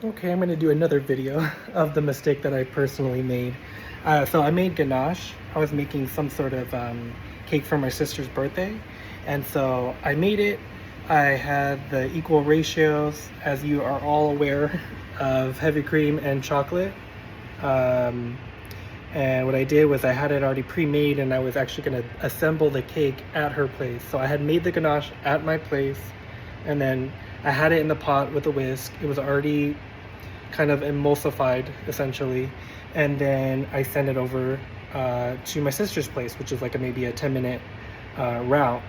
Okay, I'm going to do another video of the mistake that I personally made. So I made ganache. I was making some sort of cake for my sister's birthday. And so I made it. I had the equal ratios, as you are all aware, of heavy cream and chocolate. Um, and what I did was I had it already pre-made, and I was actually going to assemble the cake at her place. So I had made the ganache at my place, and then I had it in the pot with a whisk. It was already kind of emulsified essentially, and then I sent it over to my sister's place, which is like maybe a 10-minute route,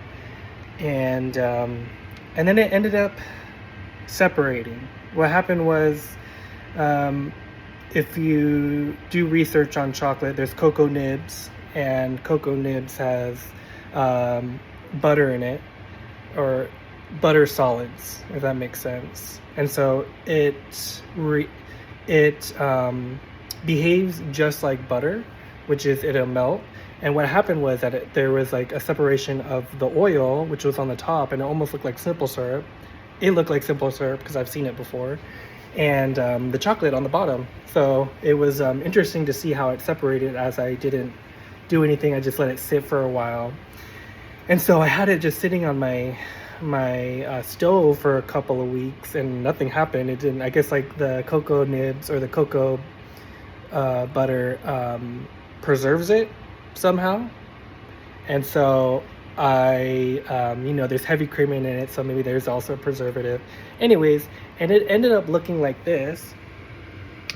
and then it ended up separating. What happened was, if you do research on chocolate, there's cocoa nibs, and cocoa nibs has butter in it, or butter solids, if that makes sense. And so it behaves just like butter, which is it'll melt. And what happened was that there was like a separation of the oil, which was on the top, and it almost looked like simple syrup. It looked like simple syrup because I've seen it before, and the chocolate on the bottom. So it was interesting to see how it separated, as I didn't do anything. I just let it sit for a while. And so I had it just sitting on my stove for a couple of weeks, and nothing happened. It didn't. I guess like the cocoa nibs or the cocoa butter preserves it somehow. And so there's heavy cream in it, so maybe there's also a preservative. Anyways, and it ended up looking like this,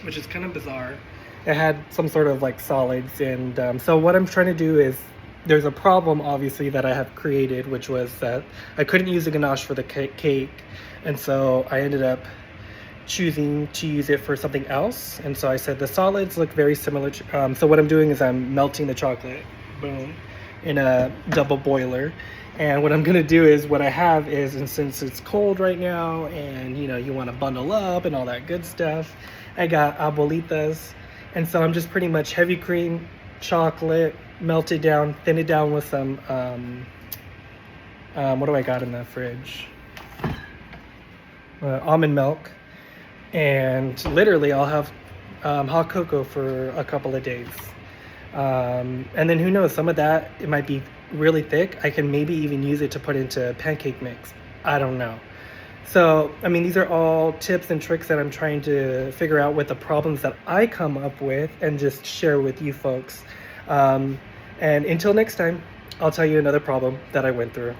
which is kind of bizarre. It had some sort of like solids, and so what I'm trying to do is, there's a problem obviously that I have created, which was that I couldn't use the ganache for the cake, and so I ended up choosing to use it for something else. And so I said the solids look very similar to, so what I'm doing is I'm melting the chocolate, boom, in a double boiler. And what I'm gonna do is, what I have is, and since it's cold right now, and you want to bundle up and all that good stuff, I got abuelitas. And so I'm just pretty much heavy cream, chocolate, melt it down, thin it down with some what do I got in the fridge? Almond milk. And literally I'll have hot cocoa for a couple of days, and then who knows, some of that, it might be really thick. I can maybe even use it to put into pancake mix. I don't know. So I mean, these are all tips and tricks that I'm trying to figure out with the problems that I come up with, and just share with you folks. And until next time, I'll tell you another problem that I went through.